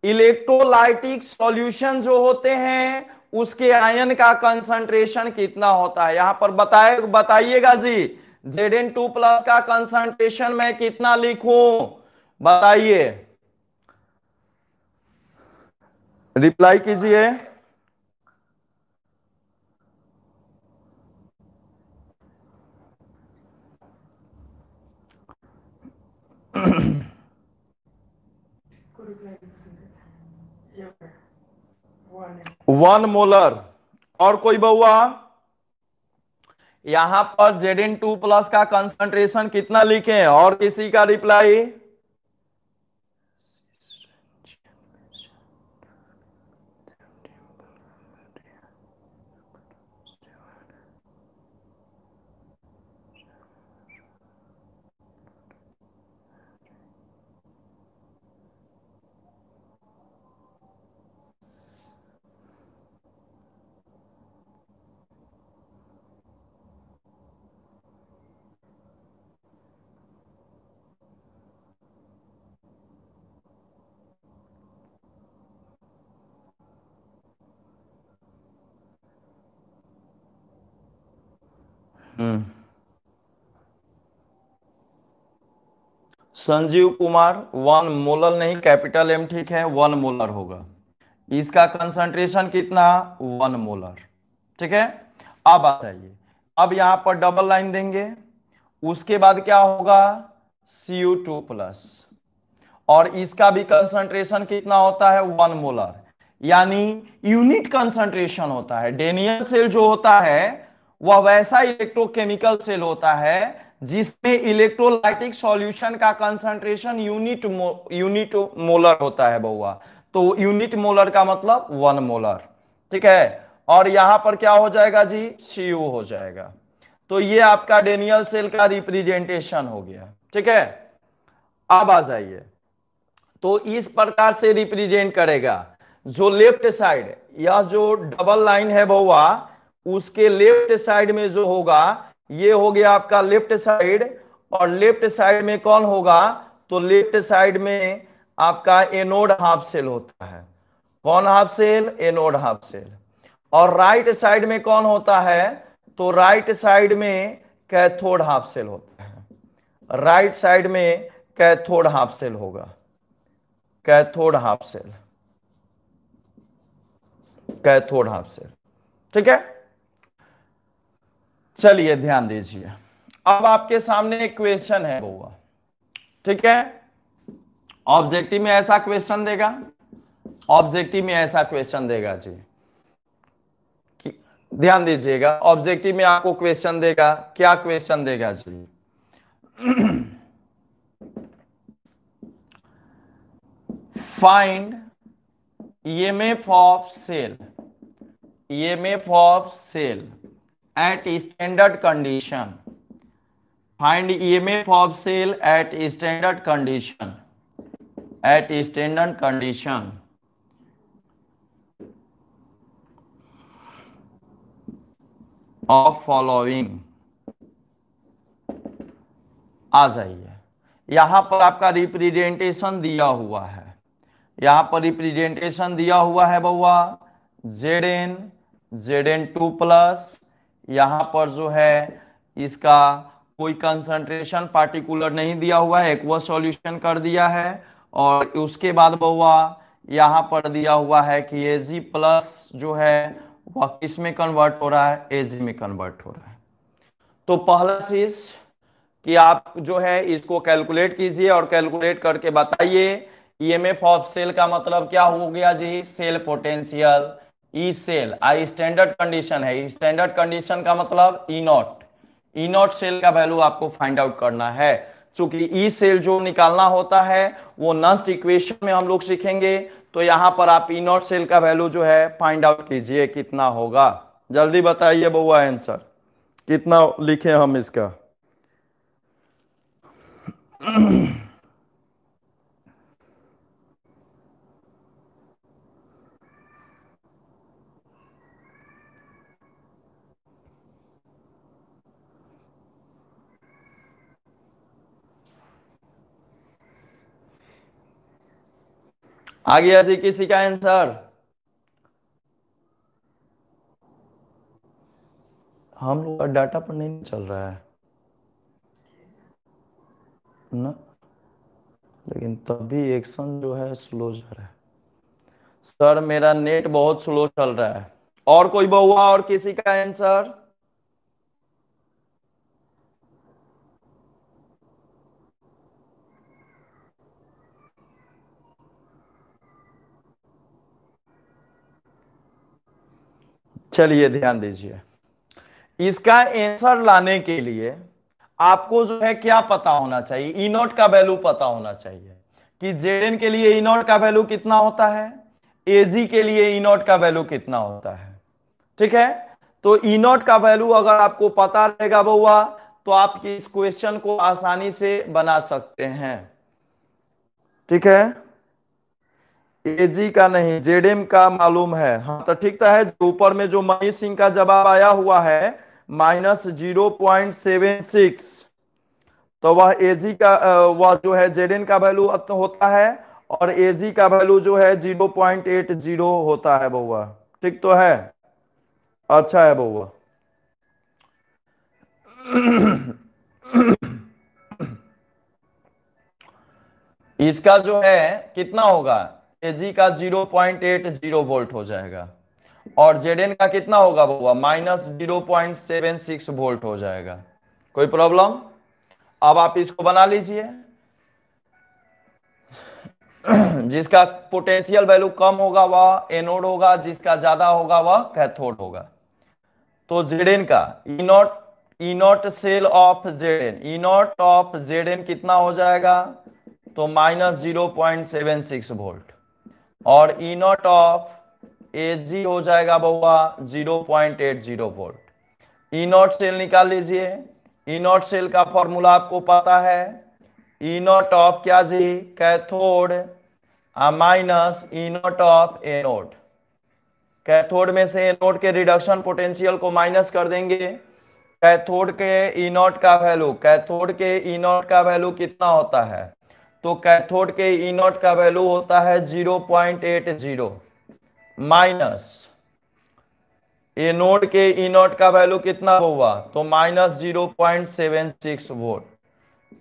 A: इलेक्ट्रोलाइटिक सॉल्यूशन जो होते हैं उसके आयन का कंसंट्रेशन कितना होता है। यहां पर बताइएगा जी, Zn2+ का कंसंट्रेशन मैं कितना लिखूं, बताइए, रिप्लाई कीजिए। One molar. और कोई बउआ, यहां पर Zn2+ का कंसंट्रेशन कितना लिखें, और किसी का reply? Sanjeev Kumar, one molar नहीं, कैपिटल एम, ठीक है, वन मोलर होगा। इसका कंसंट्रेशन कितना, वन मोलर, ठीक है। अब आ जाइए, अब यहां पर डबल लाइन देंगे, उसके बाद क्या होगा, Cu2+, और इसका भी कंसंट्रेशन कितना होता है, वन मोलर, यानी यूनिट कंसंट्रेशन होता है। डेनियल सेल जो होता है वह वैसा इलेक्ट्रोकेमिकल सेल होता है जिसमें इलेक्ट्रोलाइटिक सॉल्यूशन का कंसंट्रेशन यूनिट मोलर होता है बउआ। तो यूनिट मोलर का मतलब वन मोलर, ठीक है। और यहां पर क्या हो जाएगा जी, Cu हो जाएगा। तो ये आपका डेनियल सेल का रिप्रेजेंटेशन हो गया, ठीक है। अब आ जाइए, तो इस प्रकार से रिप्रेजेंट करेगा। जो लेफ्ट साइड, यह जो डबल लाइन है बउआ, उसके लेफ्ट साइड में जो होगा, ये हो गया आपका लेफ्ट साइड। और लेफ्ट साइड में कौन होगा, तो लेफ्ट साइड में आपका एनोड हाफ सेल होता है। कौन half cell, anode half cell. और राइट साइड में कौन होता है, तो राइट साइड में कैथोड हाफ सेल होता है। राइट साइड में कैथोड हाफ सेल होगा, cathode half cell, cathode half cell, ठीक है। चलिए ध्यान दीजिए, अब आपके सामने एक क्वेश्चन है बउआ, ठीक है। ऑब्जेक्टिव में ऐसा क्वेश्चन देगा, ऑब्जेक्टिव में ऐसा क्वेश्चन देगा जी, ध्यान दीजिएगा, ऑब्जेक्टिव में आपको क्वेश्चन देगा, क्या क्वेश्चन देगा जी, find EMF of cell, EMF of cell at standard condition, find EMF of cell at standard condition, at standard condition of following। आ जाइए, यहां पर आपका रिप्रेजेंटेशन दिया हुआ है, यहां पर रिप्रेजेंटेशन दिया हुआ है बउआ, Zn, Zn2+, यहां पर जो है इसका कोई कंसंट्रेशन पार्टिकुलर नहीं दिया हुआ है, एक्वस सॉल्यूशन कर दिया है। और उसके बाद बउआ यहां पर दिया हुआ है कि Ag+ जो है वह किस में कन्वर्ट हो रहा है, Ag में कन्वर्ट हो रहा है। तो पहला चीज कि आप जो है इसको कैलकुलेट कीजिए और कैलकुलेट करके बताइए। ईएमएफ ऑफ सेल का मतलब क्या हो गया जी, सेल पोटेंशियल। ई सेल, आई स्टैंडर्ड कंडीशन है, स्टैंडर्ड कंडीशन का मतलब E naught, E naught cell का वैल्यू आपको फाइंड आउट करना है। चूंकि ई सेल जो निकालना होता है वो नस्ट इक्वेशन में हम लोग सीखेंगे। तो यहां पर आप ई नॉट सेल का वैल्यू जो है फाइंड आउट कीजिए कितना होगा। जल्दी बताइए बउआ आंसर कितना लिखे हम इसका। आ गया जी किसी का आंसर? हम लोग का डाटा पर नहीं चल रहा है ना, लेकिन तब भी एक्शन जो है स्लो जा रहा है। सर मेरा नेट बहुत स्लो चल रहा है। और कोई बहुआ और किसी का आंसर? चलिए ध्यान दीजिए, इसका आंसर लाने के लिए आपको जो है क्या पता होना चाहिए, ई नॉट का वैल्यू पता होना चाहिए कि जेड के लिए ई नॉट का वैल्यू कितना होता है, एजी के लिए ई नॉट का वैल्यू कितना होता है। ठीक है, तो ई नॉट का वैल्यू अगर आपको पता रहेगा बउआ तो आप इस क्वेश्चन को आसानी से बना सकते हैं। ठीक है, एजी का नहीं जेडएम का मालूम है। हाँ तो ठीक तो है, ऊपर में जो मनीष सिंह का जवाब आया हुआ है -0.76, तो वह एजी का वह जो है जेडएन का वैल्यू होता है और एजी का वैल्यू जो है 0.80 होता है बउआ। ठीक तो है, अच्छा है बउआ। इसका जो है कितना होगा, एजी का 0.80 वोल्ट हो जाएगा और जेडएन का कितना होगा बउआ, -0.76 वोल्ट हो जाएगा। कोई प्रॉब्लम? अब आप इसको बना लीजिए। जिसका पोटेंशियल वैल्यू कम होगा वह एनोड होगा, जिसका ज्यादा होगा वह कैथोड होगा। तो जेडएन का E naught cell of ZN, E naught of ZN कितना हो जाएगा, तो -0.76 वोल्ट और ई नॉट ऑफ एजी हो जाएगा बउआ 0.80 वोल्ट। ई नॉट सेल निकाल लीजिए। ई नॉट सेल का फॉर्मूला आपको पता है, ई नॉट ऑफ क्या जी, cathode minus E naught of anode. Cathode में से एनोड के रिडक्शन पोटेंशियल को माइनस कर देंगे। कैथोड के ई नॉट का वैल्यू, कैथोड के ई नॉट का वैल्यू कितना होता है, तो कैथोड के ई नॉट का वैल्यू होता है 0.80 माइनस एनोड के ई नॉट का वैल्यू कितना होगा, तो -0.76 वोल्ट।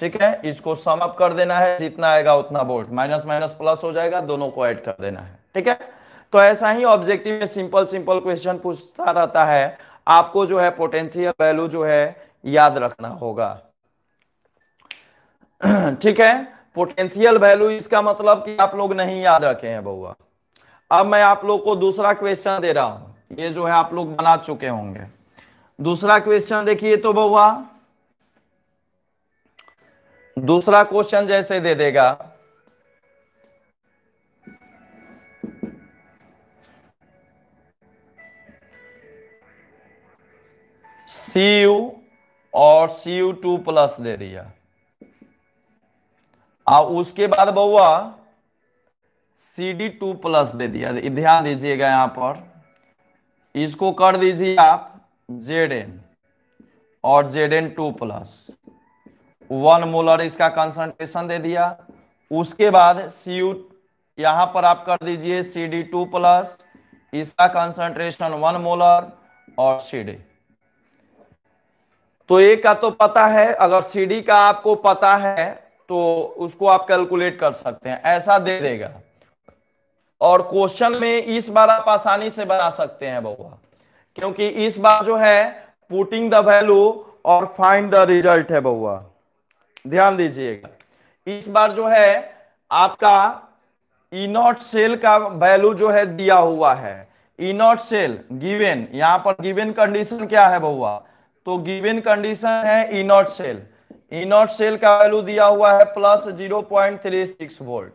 A: ठीक है, इसको सम अप कर देना है, जितना आएगा उतना वोल्ट, माइनस माइनस प्लस हो जाएगा, दोनों को ऐड कर देना है। ठीक है, तो ऐसा ही ऑब्जेक्टिव में सिंपल सिंपल क्वेश्चन पूछता रहता है, आपको जो है पोटेंशियल वैल्यू जो है याद रखना होगा। ठीक है, पोटेंशियल वैल्यू इसका मतलब कि आप लोग नहीं याद रखे हैं बउआ। अब मैं आप लोग को दूसरा क्वेश्चन दे रहा हूं, ये जो है आप लोग बना चुके होंगे। दूसरा क्वेश्चन देखिए तो बउआ, दूसरा क्वेश्चन जैसे दे देगा, Cu और Cu2+ दे दिया और उसके बाद बउआ Cd2+ दे दिया। ध्यान दीजिएगा यहां पर, इसको कर दीजिए आप Zn और Zn2+, 1 मोलर इसका कंसंट्रेशन दे दिया। उसके बाद Cu यहां पर आप कर दीजिए Cd2+, इसका कंसंट्रेशन 1 मोलर और Cd। तो ए का तो पता है, अगर Cd का आपको पता है तो उसको आप कैलकुलेट कर सकते हैं, ऐसा दे देगा। और क्वेश्चन में इस बार आप आसानी से बना सकते हैं बउआ, क्योंकि इस बार जो है पुटिंग द वैल्यू और फाइंड द रिजल्ट है बउआ। ध्यान दीजिएगा, इस बार जो है आपका ई नॉट सेल का वैल्यू जो है दिया हुआ है। ई नॉट सेल गिवन, यहां पर गिवन कंडीशन क्या है बउआ, तो गिवन कंडीशन है E naught cell. E naught cell का वैल्यू दिया हुआ है +0.36 वोल्ट।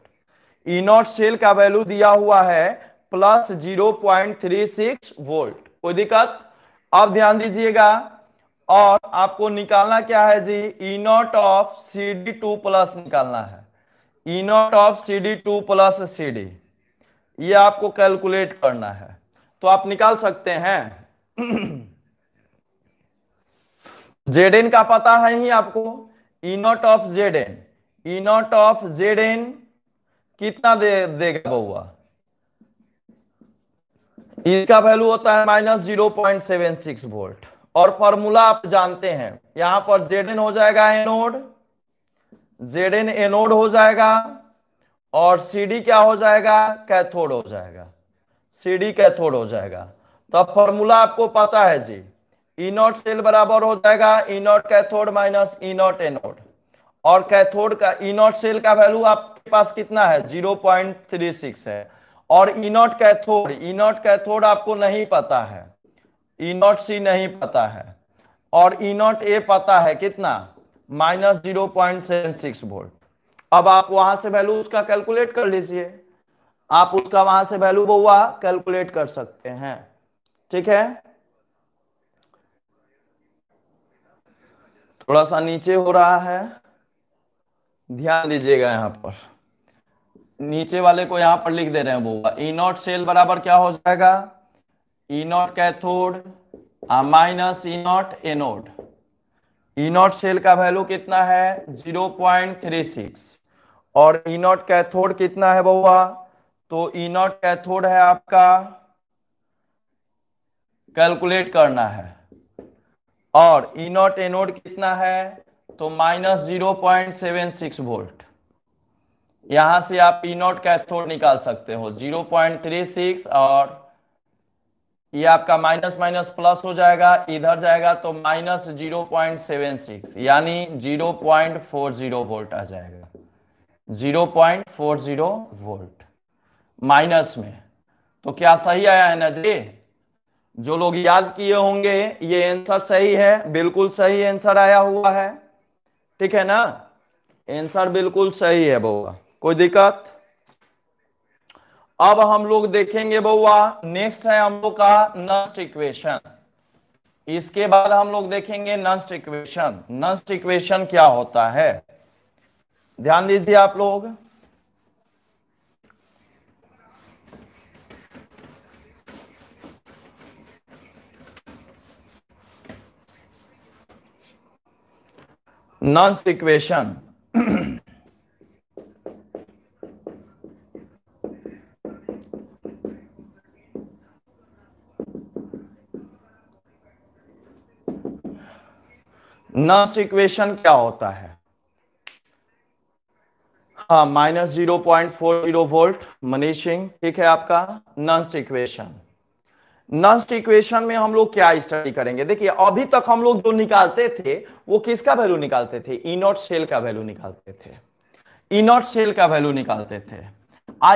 A: ई नॉट सेल का वैल्यू दिया हुआ है +0.36 वोल्ट। कोई दिक्कत? अब ध्यान दीजिएगा, और आपको निकालना क्या है जी, ई नॉट ऑफ Cd2+ निकालना है। E naught of Cd2+ Cd, ये आपको कैलकुलेट करना है, तो आप निकाल सकते हैं। Zn का पता है ही आपको, E naught of Zn, E naught of Zn कितना देगा बउआ, इसका वैल्यू होता है -0.76 वोल्ट और फॉर्मूला आप जानते हैं, यहां पर Zn हो जाएगा एनोड, Zn एनोड हो जाएगा, और Cd क्या हो जाएगा, कैथोड हो जाएगा, Cd कैथोड हो जाएगा। तो अब फॉर्मूला आपको पता है जी, ई नॉट सेल बराबर हो जाएगा E naught cathode minus E naught anode. और कैथोड का ई नॉट सेल का वैल्यू आपके पास कितना है, 0.36 है। और ई नॉट कैथोड आपको नहीं पता है, ई नॉट सी नहीं पता है, और ई नॉट ए पता है कितना, -0.76 वोल्ट। अब आप वहां से वैल्यू उसका कैलकुलेट कर लीजिए, आप उसका वहां से वैल्यू बहुआ कैलकुलेट कर सकते हैं। ठीक है, थोड़ा सा नीचे हो रहा है, ध्यान दीजिएगा यहां पर, नीचे वाले को यहां पर लिख दे रहे हैं बहुआ। ई नॉट सेल बराबर क्या हो जाएगा, E naught cathode minus E naught anode. E naught cell का वैल्यू कितना है, 0.36, और ई नॉट कैथोड कितना है बहुआ, तो ई नॉट कैथोड है आपका, कैलकुलेट करना है, और ई नॉट एनोड कितना है, तो -0.76 वोल्ट। यहां से आप ई नॉट कैथोड निकाल सकते हो 0.36, और ये आपका माइनस माइनस प्लस हो जाएगा, इधर जाएगा तो -0.76, यानी 0.40 वोल्ट आ जाएगा, 0.40 वोल्ट माइनस में। तो क्या सही आया है ना जी, जो लोग याद किए होंगे ये आंसर सही है, बिल्कुल सही आंसर आया हुआ है। ठीक है ना, आंसर बिल्कुल सही है बउआ, कोई दिक्कत। अब हम लोग देखेंगे बउआ, नेक्स्ट है हम लोग का नस्ट इक्वेशन। इसके बाद हम लोग देखेंगे नस्ट इक्वेशन। नस्ट इक्वेशन क्या होता है, ध्यान दीजिए आप लोग। नस्ट इक्वेशन नस्ट इक्वेशन क्या होता है, हाँ -0.40 वोल्ट, मनीष सिंह ठीक है आपका। नस्ट इक्वेशन, नस्ट इक्वेशन में हम लोग क्या स्टडी करेंगे, देखिए अभी तक हम लोग जो निकालते थे वो किसका वैल्यू निकालते थे, ई नॉट सेल का वैल्यू निकालते थे, ई नॉट सेल का वैल्यू निकालते थे।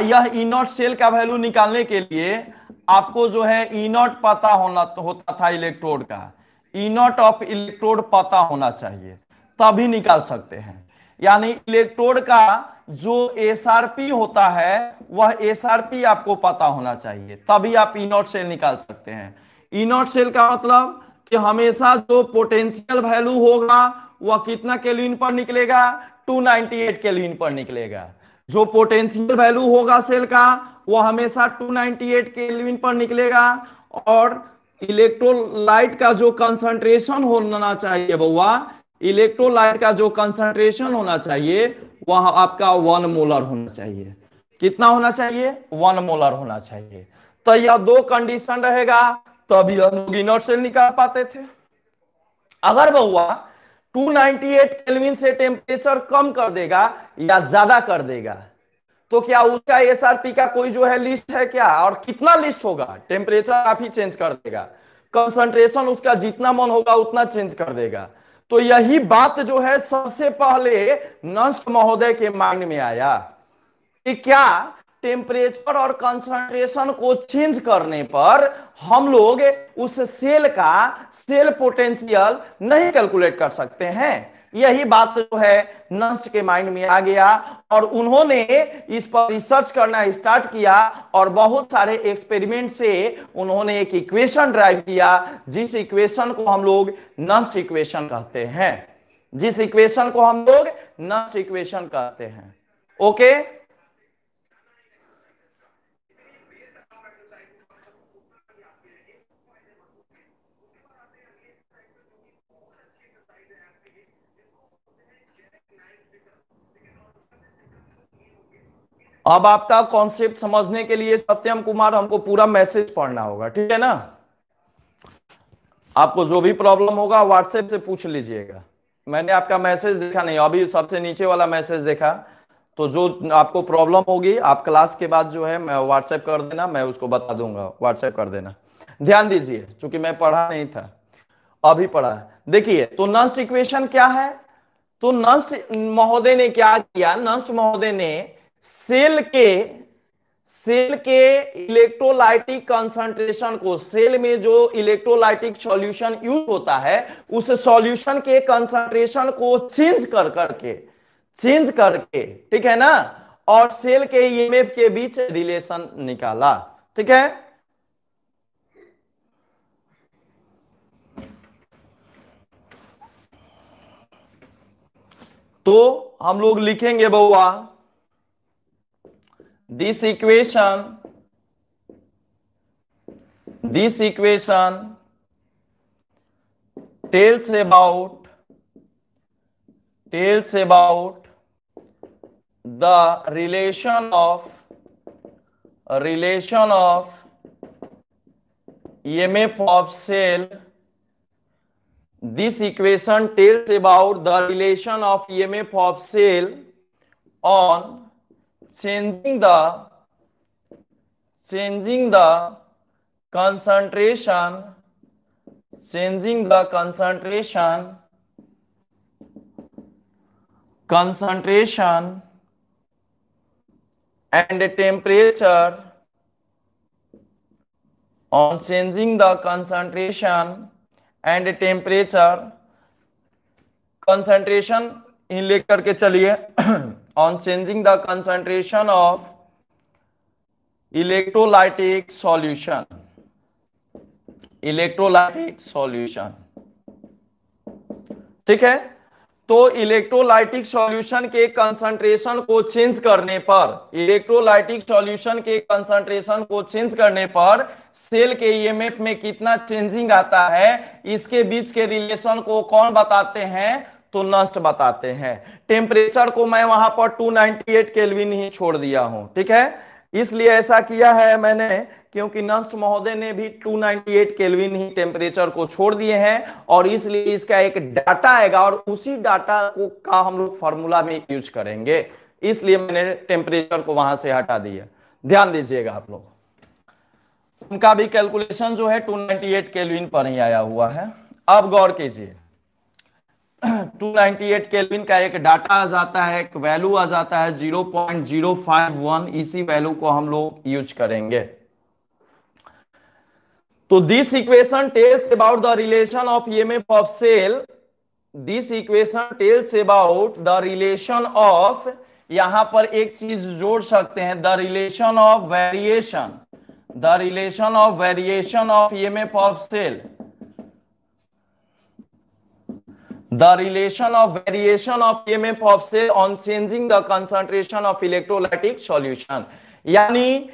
A: यह ई नॉट सेल का वैल्यू निकालने के लिए आपको जो है ई नॉट पता होता था इलेक्ट्रोड का, ई नॉट ऑफ इलेक्ट्रोड पता होना चाहिए, तभी निकाल सकते हैं। यानी इलेक्ट्रोड का जो एसआरपी होता है वह एसआरपी आपको पता होना चाहिए, तभी आप ई नॉट सेल निकाल सकते हैं। ई नॉट सेल का मतलब कि हमेशा जो पोटेंशियल वैल्यू होगा वह कितना केल्विन पर निकलेगा, 298 केल्विन पर निकलेगा। जो पोटेंशियल वैल्यू होगा सेल का वह हमेशा 298 केल्विन पर निकलेगा। और इलेक्ट्रोलाइट का जो कंसंट्रेशन होना चाहिए बउआ, इलेक्ट्रोलाइट का जो कंसंट्रेशन होना चाहिए वह आपका 1 मोलर होना चाहिए। कितना होना चाहिए, 1 मोलर होना चाहिए। तो यह दो कंडीशन रहेगा तभी हम लोग इनर्ट सेल निकाल पाते थे। अगर बहुआ 298 केल्विन से टेम्परेचर कम कर देगा या ज्यादा कर देगा तो क्या उसका एसआरपी का कोई जो है लिस्ट है क्या, और कितना लिस्ट होगा, टेम्परेचर आप ही चेंज कर देगा, कंसंट्रेशन उसका जितना मन होगा उतना चेंज कर देगा। तो यही बात जो है सबसे पहले नस्ट महोदय के माइंड में आया कि क्या टेम्परेचर और कंसंट्रेशन को चेंज करने पर हम लोग उस सेल का सेल पोटेंशियल नहीं कैलकुलेट कर सकते हैं। यही बात जो है नस्ट के माइंड में आ गया और उन्होंने इस पर रिसर्च करना स्टार्ट किया और बहुत सारे एक्सपेरिमेंट से उन्होंने एक इक्वेशन ड्राइव किया, जिस इक्वेशन को हम लोग नस्ट इक्वेशन कहते हैं, जिस इक्वेशन को हम लोग नस्ट इक्वेशन कहते हैं। ओके, अब आपका कॉन्सेप्ट समझने के लिए सत्यम कुमार हमको पूरा मैसेज पढ़ना होगा, ठीक है ना। आपको जो भी प्रॉब्लम होगा व्हाट्सएप से पूछ लीजिएगा। मैंने आपका मैसेज देखा नहीं, अभी सबसे नीचे वाला मैसेज देखा। तो जो आपको प्रॉब्लम होगी आप क्लास के बाद जो है मैं व्हाट्सएप कर देना, मैं उसको बता दूंगा, व्हाट्सएप कर देना। ध्यान दीजिए, क्योंकि मैं पढ़ा नहीं था, अभी पढ़ा है। देखिए तो नस्ट इक्वेशन क्या है। तो नस्ट महोदय ने क्या किया, नस्ट महोदय ने सेल के इलेक्ट्रोलाइटिक कंसंट्रेशन को, सेल में जो इलेक्ट्रोलाइटिक सॉल्यूशन यूज होता है उस सॉल्यूशन के कंसंट्रेशन को चेंज करके, ठीक है ना, और सेल के ईएमएफ के बीच रिलेशन निकाला। ठीक है, तो हम लोग लिखेंगे बउआ, this equation tells about the relation of EMF of cell. This equation tells about the relation of EMF of cell on changing the concentration and temperature, on changing the concentration and temperature, concentration इन लिख करके चलिए on changing the concentration of electrolytic solution, ठीक है। तो electrolytic solution के concentration को change करने पर सेल के ईएमएफ में कितना चेंजिंग आता है, इसके बीच के रिलेशन को कौन बताते हैं, तो नस्ट बताते हैं। टेम्परेचर को मैं वहां पर 298 केल्विन ही छोड़ दिया हूं, ठीक है। इसलिए ऐसा किया है मैंने क्योंकि नस्ट महोदय ने भी 298 केल्विन ही टेम्परेचर को छोड़ दिए हैं, और इसलिए इसका एक डाटा आएगा और उसी डाटा को का हम लोग फॉर्मूला में यूज करेंगे, इसलिए मैंने टेम्परेचर को वहां से हटा दिया। ध्यान दीजिएगा आप लोग, उनका भी कैलकुलेशन जो है 298 केल्विन पर ही आया हुआ है। अब गौर कीजिए, 298 केल्विन का एक डाटा आ जाता है, एक वैल्यू आ जाता है 0.051, इसी वैल्यू को हम लोग यूज करेंगे। तो this equation tells about the relation of EMF of cell, this equation tells about the relation of, यहां पर एक चीज जोड़ सकते हैं, the relation of variation of EMF of cell, the relation of variation of EMF of cell on changing the concentration of electrolytic solution, यानी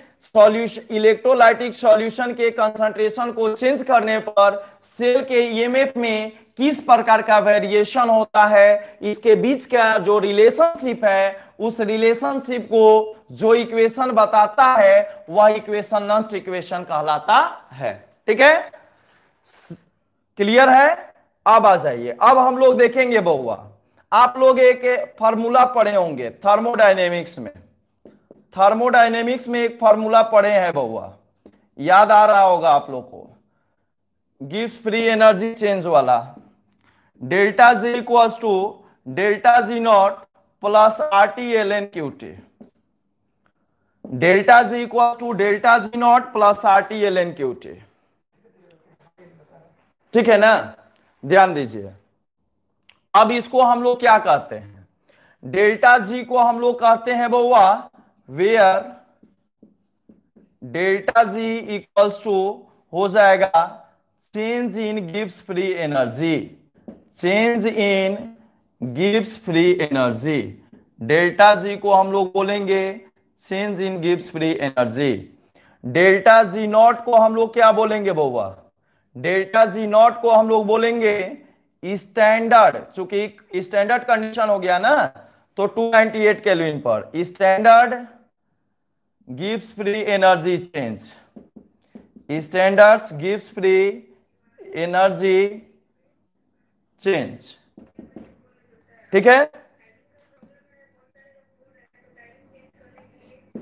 A: electrolytic solution के concentration को चेंज करने पर सेल के ईएमएफ में किस प्रकार का वेरिएशन होता है, इसके बीच का जो रिलेशनशिप है, उस रिलेशनशिप को जो इक्वेशन बताता है वह इक्वेशन नस्ट इक्वेशन कहलाता है। ठीक है, क्लियर है। अब आ जाइए, अब हम लोग देखेंगे बउआ, आप लोग एक फार्मूला पढ़े होंगे थर्मोडायनेमिक्स में एक फार्मूला पढ़े हैं बउआ, याद आ रहा होगा आप लोग को, गिब्स फ्री एनर्जी चेंज वाला, delta G equals to delta G naught plus RT L N QT, delta G equals to delta G naught plus RT L N QT, ठीक है ना। ध्यान दीजिए, अब इसको हम लोग क्या कहते हैं, डेल्टा जी को हम लोग कहते हैं बउआ where delta G equals to हो जाएगा change in Gibbs free energy, delta G को हम लोग बोलेंगे change in Gibbs free energy. Delta G naught को हम लोग क्या बोलेंगे बउआ, डेल्टा जी नॉट को हम लोग बोलेंगे स्टैंडर्ड, चूंकि स्टैंडर्ड कंडीशन हो गया ना, तो 298 केल्विन पर standard Gibbs free energy change, standard Gibbs free energy change. ठीक है,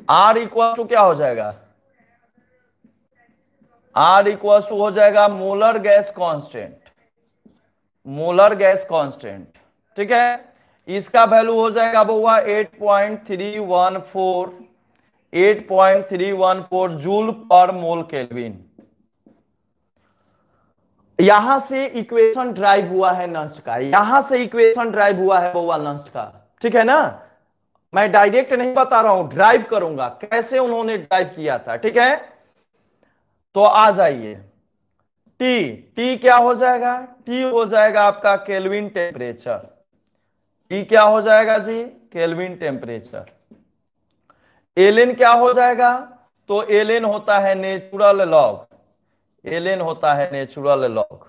A: आर इक्वल टू क्या हो जाएगा, आर इक्वल टू हो जाएगा molar gas constant, molar gas constant. ठीक है, इसका वैल्यू हो जाएगा बउआ 8.314, 8.314 जूल पर मोल केल्विन। यहां से इक्वेशन ड्राइव हुआ है नष्ट का, यहां से इक्वेशन ड्राइव हुआ है बउआ नष्ट का। ठीक है ना, मैं डायरेक्ट नहीं बता रहा हूं, ड्राइव करूंगा कैसे उन्होंने ड्राइव किया था। ठीक है, तो आ जाइए, टी, टी क्या हो जाएगा, टी हो जाएगा आपका केल्विन टेम्परेचर। टी क्या हो जाएगा जी, केल्विन टेम्परेचर। एलएन क्या हो जाएगा, तो एलएन होता है नेचुरल लॉग, एलएन होता है नेचुरल लॉग।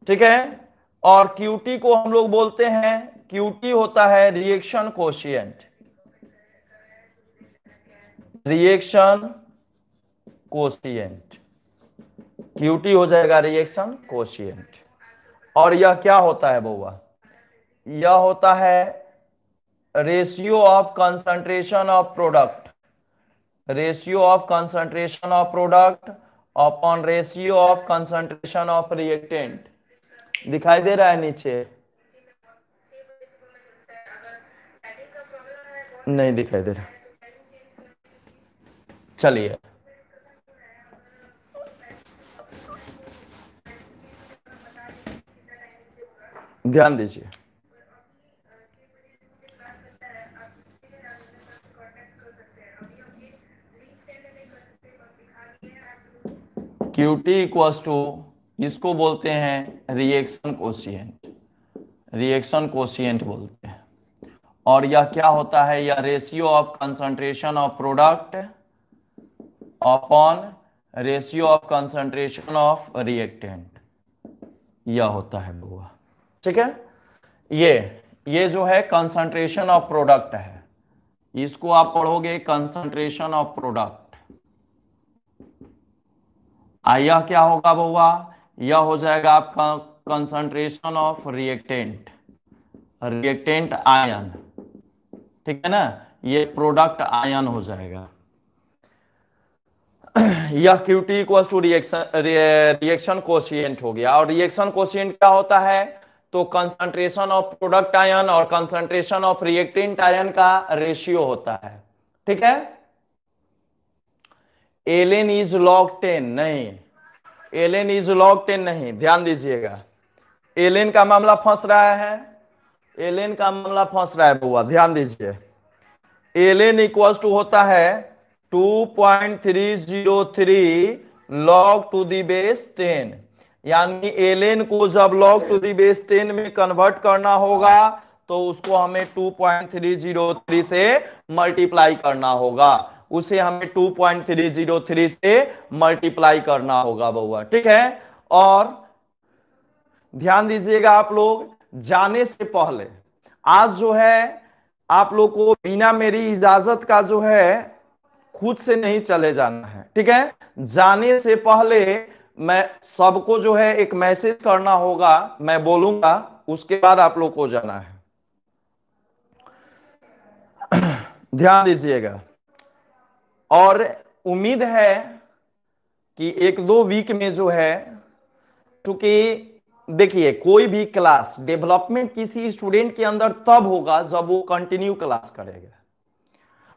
A: ठीक है, और क्यूटी को हम लोग बोलते हैं, क्यूटी होता है reaction quotient, reaction quotient, QT हो जाएगा रिएक्शन कोशिएंट। और यह क्या होता है बउआ, यह होता है ratio of concentration of product, ratio of concentration of product upon ratio of concentration of reactant. दिखाई दे रहा है नीचे, नहीं दिखाई दे रहा, चलिए ध्यान दीजिए। क्यूटी इक्वल्स टू, इसको बोलते हैं रिएक्शन कोशिएंट, रिएक्शन कोशिएंट बोलते हैं। और यह क्या होता है, यह ratio of concentration of product upon ratio of concentration of reactant, यह होता है बुआ। ठीक है, ये जो है कंसंट्रेशन ऑफ प्रोडक्ट है, इसको आप पढ़ोगे कंसंट्रेशन ऑफ प्रोडक्ट। यह क्या होगा बउआ, यह हो जाएगा आपका concentration of reactant, reactant ion. ठीक है ना, ये प्रोडक्ट आयन हो जाएगा। यह QT equals to reaction quotient हो गया। और रिएक्शन कोशिएंट क्या होता है, तो कंसंट्रेशन ऑफ प्रोडक्ट आयन और कंसंट्रेशन ऑफ रिएक्टेंट आयन का रेशियो होता है। ठीक है, एलएन इज लॉग 10 नहीं, एलएन इज लॉग 10 नहीं, ध्यान दीजिएगा, एलएन का मामला फंस रहा है, एलएन का मामला फंस रहा है बुआ, ध्यान दीजिए। एलएन इक्वल्स टू होता है 2.303 लॉग टू दी बेस 10, यानी एलएन को जब लॉग टू दी बेस 10 में कन्वर्ट करना होगा तो उसको हमें 2.303 से मल्टीप्लाई करना होगा, उसे हमें 2.303 से मल्टीप्लाई करना होगा बउआ। ठीक है, और ध्यान दीजिएगा आप लोग, जाने से पहले आज जो है आप लोग को बिना मेरी इजाजत का जो है खुद से नहीं चले जाना है। ठीक है, जाने से पहले मैं सबको जो है एक मैसेज करना होगा, मैं बोलूंगा, उसके बाद आप लोग को जाना है। ध्यान दीजिएगा, और उम्मीद है कि 1-2 वीक में जो है, क्योंकि देखिए कोई भी क्लास डेवलपमेंट किसी स्टूडेंट के अंदर तब होगा जब वो कंटिन्यू क्लास करेगा,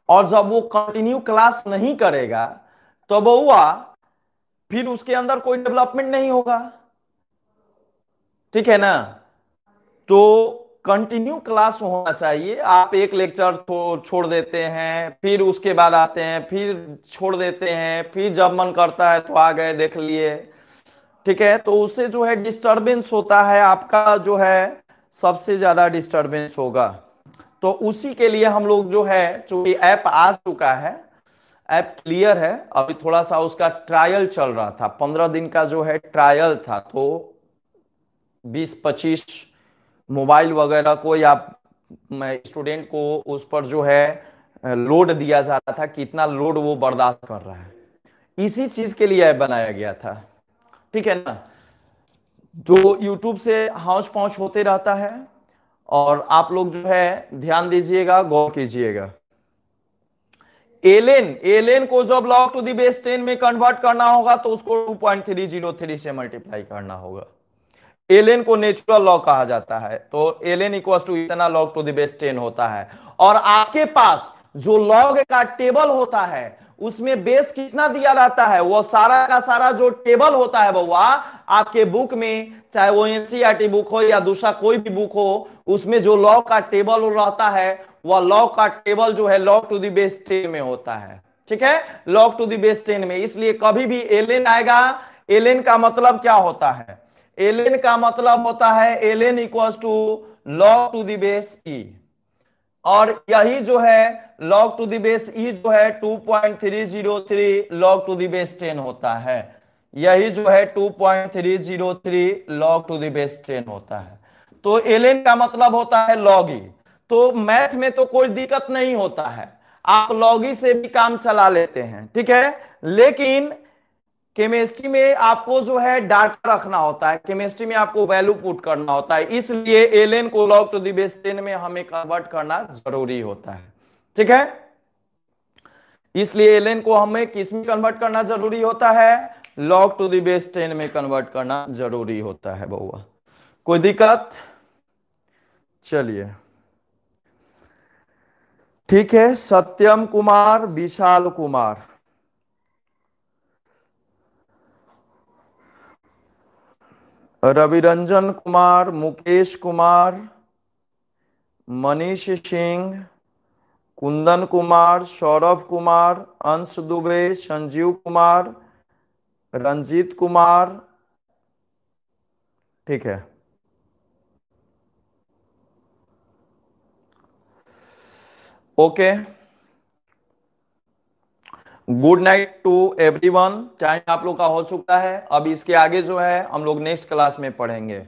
A: और जब वो कंटिन्यू क्लास नहीं करेगा तो बउआ फिर उसके अंदर कोई डेवलपमेंट नहीं होगा। ठीक है ना, तो कंटिन्यू क्लास होना चाहिए। आप एक लेक्चर छोड़ देते हैं, फिर उसके बाद आते हैं, फिर छोड़ देते हैं, फिर जब मन करता है तो आ गए देख लिए। ठीक है, तो उससे जो है डिस्टरबेंस होता है, आपका जो है सबसे ज्यादा डिस्टरबेंस होगा। तो उसी के लिए हम लोग जो है, चूंकि ऐप आ चुका है, ऐप क्लियर है, अभी थोड़ा सा उसका ट्रायल चल रहा था, 15 दिन का जो है ट्रायल था, तो 20-25 मोबाइल वगैरह को या स्टूडेंट को उस पर जो है लोड दिया जा रहा था, कितना लोड वो बर्दाश्त कर रहा है, इसी चीज के लिए ऐप बनाया गया था। ठीक है ना, जो यूट्यूब से हाउस पहुंच होते रहता है, और आप लोग जो है ध्यान दीजिएगा, गौर कीजिएगा। एलेन एलेन को जब लॉग टू दी बेस 10 में कन्वर्ट करना होगा तो उसको 2.303 से मल्टीप्लाई करना होगा। एलेन को नेचुरल लॉग कहा जाता है, तो एलेन इक्वल टू इतना लॉग टू द बेस 10 होता है। और आपके पास जो लॉग का टेबल होता है उसमें बेस कितना दिया रहता है, वो सारा का सारा जो टेबल होता है बउआ आपके बुक में, चाहे वो एनसीईआरटी बुक हो या दूसरा कोई भी बुक हो, उसमें जो लॉग का टेबल रहता है वह लॉग का टेबल जो है लॉग टू द बेस 10 में होता है। ठीक है, लॉग टू द बेस 10 में। इसलिए कभी भी एलेन आएगा, एलेन का मतलब क्या होता है, एलेन का मतलब होता है L N equals to log to the base E. और यही जो है log to the base E जो है 2.303 लॉग टू द बेस 10 होता है। यही जो है 2.303 लॉग टू द बेस 10 होता है। तो एलेन का मतलब होता है लॉग ई। तो मैथ में तो कोई दिक्कत नहीं होता है, आप लॉग ई से भी काम चला लेते हैं, ठीक है। लेकिन केमिस्ट्री में आपको जो है डाटा रखना होता है, केमिस्ट्री में आपको वैल्यू पुट करना होता है, इसलिए एलएन को लॉग टू द बेस 10 में हमें कन्वर्ट करना जरूरी होता है। ठीक है, इसलिए एलएन को हमें किस में कन्वर्ट करना जरूरी होता है, लॉग टू द बेस 10 में कन्वर्ट करना जरूरी होता है बउआ। कोई दिक्कत? चलिए ठीक है। सत्यम कुमार, विशाल कुमार, रविरंजन कुमार, मुकेश कुमार, मनीष सिंह, कुंदन कुमार, सौरभ कुमार, अंश दुबे, संजीव कुमार, रंजीत कुमार। ठीक है, okay. Good night to everyone. Time आप लोग का हो चुका है, अब इसके आगे जो है हम लोग नेक्स्ट क्लास में पढ़ेंगे।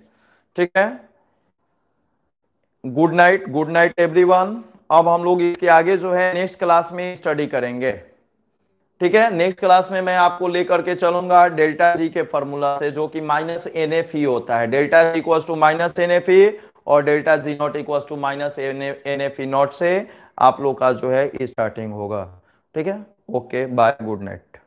A: ठीक है, good night, good night everyone. अब हम लोग इसके आगे जो है नेक्स्ट क्लास में स्टडी करेंगे। ठीक है, नेक्स्ट क्लास में मैं आपको लेकर के चलूंगा डेल्टा जी के फॉर्मूला से, जो कि माइनस एन एफ ई होता है। Delta G equal to minus N F E और delta G naught equal to minus N F E naught से आप लोग का जो है स्टार्टिंग होगा। ठीक है, ओके बाय, गुड नाइट।